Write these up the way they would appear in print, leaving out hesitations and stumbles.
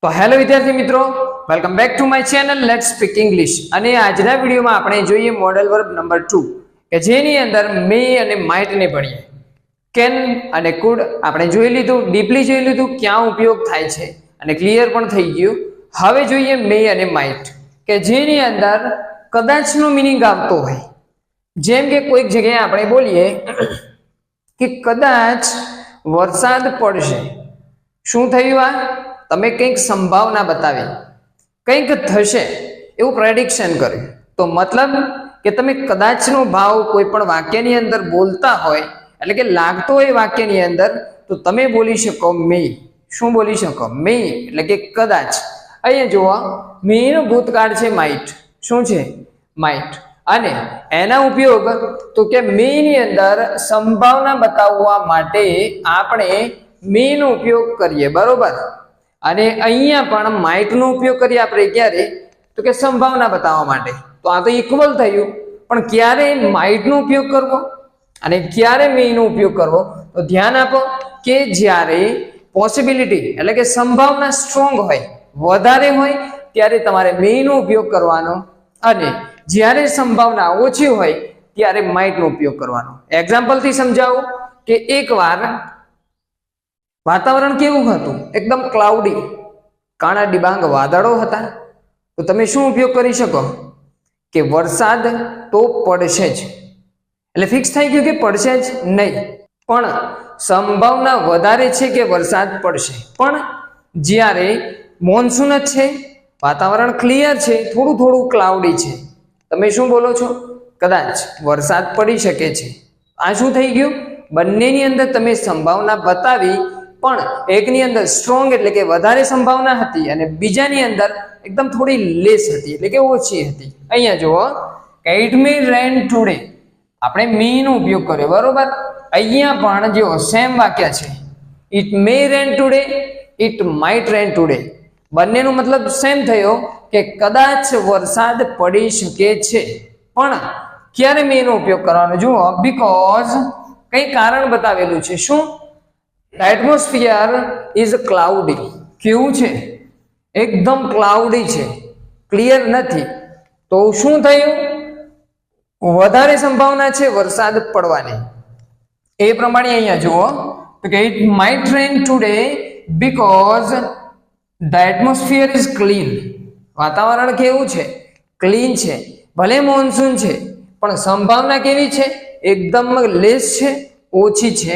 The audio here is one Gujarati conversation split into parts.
તો હેલો વિદ્યાર્થી મિત્રો, welcome back to my channel let's speak English. અને આજના વિડીયોમાં આપણે જોઈએ મોડલ વર્બ નંબર 2 કે જેની અંદર મે અને માઇટ ને ભણીએ. કેન અને કુડ આપણે જોઈ લીધું, ડીપલી જોઈ લીધું ક્યાં ઉપયોગ થાય છે અને ક્લિયર પણ થઈ ગયું. હવે જોઈએ મે અને માઇટ કે જેની અંદર કદાચનો મીનિંગ આવતો હોય. જેમ કે કોઈક જગ્યાએ આપણે બોલીએ કે કદાચ વરસાદ પડશે. શું થયું? આ તમે કંઈક સંભાવના બતાવી, કંઈક થશે એવું પ્રેડિક્શન કર્યું. તો મતલબ કે તમે કદાચનો ભાવ કોઈ પણ વાક્યની અંદર બોલતા હોય, એટલે કે લાગતો હોય વાક્યની અંદર, તો તમે બોલી શકો મે. શું બોલી શકો? મે એટલે કે કદાચ. અહીંયા જુઓ, મેનો ભૂતકાળ છે માઇટ. શું છે? માઇટ. અને એના ઉપયોગ તો કે મે ની અંદર સંભાવના બતાવવા માટે આપણે મે નો ઉપયોગ કરીએ, બરોબર. અને અહીંયા પણ માઇટ નો ઉપયોગ કરીએ આપણે ક્યારે? તો કે સંભાવના બતાવવા માટે. તો આ તો ઇક્વલ થયું, પણ ક્યારે માઇટ નો ઉપયોગ કરવો અને ક્યારે મે નો ઉપયોગ કરવો? તો ધ્યાન આપો કે જ્યારે પોસિબિલિટી એટલે કે સંભાવના સ્ટ્રોંગ હોય, વધારે હોય, ત્યારે તમારે મે નો ઉપયોગ કરવાનો, અને જ્યારે સંભાવના ઓછી હોય ત્યારે માઇટ નો ઉપયોગ કરવાનો. એક્ઝામ્પલ થી સમજાવું કે એકવાર વાતાવરણ કેવું હતું? એકદમ ક્લાઉડી, કાળા ડિબાંગ વાદળો હતા. તો તમે શું ઉપયોગ કરી શકો? કે વરસાદ તો પડશે જ. એટલે ફિક્સ થઈ ગયું કે પડશે જ નહીં, પણ સંભાવના વધારે છે કે વરસાદ પડશે. પણ જ્યારે મોન્સૂન જ છે, વાતાવરણ ક્લિયર છે, થોડું થોડું ક્લાઉડી છે, તમે શું બોલો છો? કદાચ વરસાદ પડી શકે છે. આ શું થઈ ગયું? બંનેની અંદર તમે સંભાવના બતાવી, પણ એકની અંદર સ્ટ્રોંગ એટલે કે વધારે સંભાવના હતી અને બીજાની અંદર એકદમ થોડી લેસ હતી એટલે કે ઓછી હતી. અહીંયા જુઓ કે ઇટ મે રેન ટુડે, આપણે મે નો ઉપયોગ કર્યો, બરોબર. અહીંયા પણ જો સેમ વાક્ય છે, it may rain today, it might rain today. બંનેનો મતલબ સેમ થયો કે કદાચ વરસાદ પડી શકે છે. પણ ક્યારે મે નો ઉપયોગ કરવાનો? જુઓ, બીકોઝ કઈ કારણ બતાવેલું છે. શું? Atmosphere is cloudy. કેવું છે? એકદમ ક્લાઉડી છે, ક્લિયર નથી. તો શું થયું? વધારે સંભાવના છે વરસાદ પડવાની. એ પ્રમાણે અહીંયા જુઓ કે it might rain today because the atmosphere is clean. વાતાવરણ કેવું છે? ક્લીન છે. ભલે મોન્સૂન છે, પણ સંભાવના કેવી છે? એકદમ લેસ છે, ઓછી છે.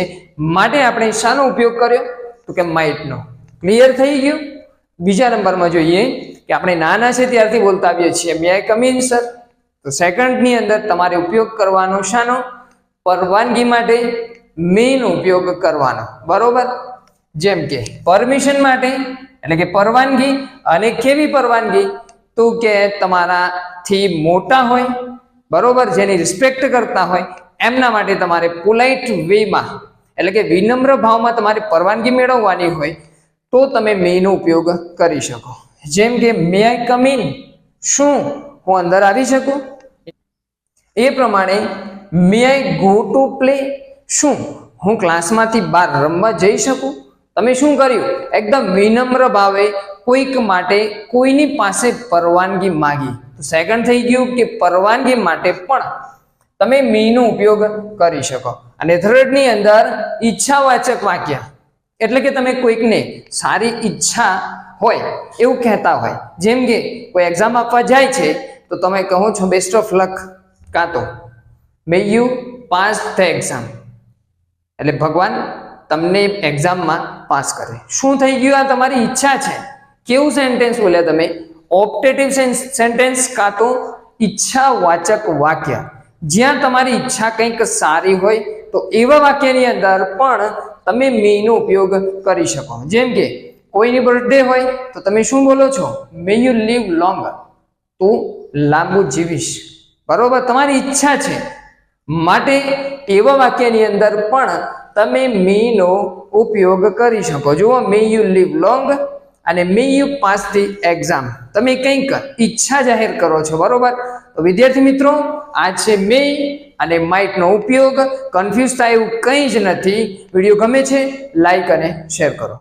માટે આપણે શાનો ઉપયોગ કર્યો? તો કે માઇટ નો. ક્લિયર થઈ ગયું? બીજા નંબરમાં જોઈએ કે આપણે નાના છે ત્યારથી બોલતા આવીએ છીએ મે આઈ કમ ઇન સર. તો સેકન્ડની અંદર તમારે ઉપયોગ કરવાનો શાનો? પરવાનગી માટે મે નો ઉપયોગ કરવાનો, બરોબર. જેમ કે પરમિશન માટે એટલે કે પરવાનગી. અને કેવી પરવાનગી? તો કે તમારાથી મોટા હોય, બરોબર, જેની રિસ્પેક્ટ કરતા હોય, એમના માટે તમારે પોલાઇટ વેમાં એટલે કે વિનમ્ર ભાવમાં તમારી પરવાનગી મેળવવાની હોય તો તમે મે નો ઉપયોગ કરી શકો. જેમ કે મે આઈ કમ ઇન, શું હું અંદર આવી શકું? એ પ્રમાણે મે આઈ ગો ટુ પ્લે, શું હું ક્લાસમાંથી બહાર રમવા જઈ શકું? તમે શું કર્યું? એકદમ વિનમ્ર ભાવે કોઈક માટે કોઈની પાસે પરવાનગી માંગી. તો સેકન્ડ થઈ ગયું કે પરવાનગી માટે પણ તમે મે નો ઉપયોગ કરી શકો. અને થર્ડ ની અંદર ઈચ્છાવાચક વાક્ય એટલે કે તમે કોઈકને સારી ઈચ્છા હોય એવું કહેતા હોય. જેમ કે કોઈ એક્ઝામ આપવા જાય છે તો તમે કહો છો બેસ્ટ ઓફ લક, કાં તો મે યુ પાસ ધ એક્ઝામ, એટલે ભગવાન તમને એક્ઝામમાં પાસ કરે. શું થઈ ગયું? આ તમારી ઈચ્છા છે. કેવું સેન્ટેન્સ બોલ્યા તમે? ઓપ્ટેટિવ સેન્ટેન્સ કાં તો ઈચ્છાવાચક વાક્ય. જ્યાં તમારી ઈચ્છા કંઈક સારી હોય તો એવા વાક્યની અંદર પણ તમે મે નો ઉપયોગ કરી શકો. જેમ કે કોઈની બર્થડે હોય તો તમે શું બોલો છો? મે યુ લીવ લોંગ, તું લાંબુ જીવીશ, બરોબર. તમારી ઈચ્છા છે માટે એવા વાક્યની અંદર પણ તમે મે નો ઉપયોગ કરી શકો. જુઓ, મે યુ લીવ લોંગ અને મે યુ પાસ ધી એક્ઝામ. તમે કંઈક ઈચ્છા જાહેર કરો છો, બરોબર. તો વિદ્યાર્થી મિત્રો, આ છે મે અને માઇટ નો ઉપયોગ. કન્ફ્યુઝ થાય એવું કંઈ જ નથી. વિડીયો ગમે છે લાઈક અને શેર કરો.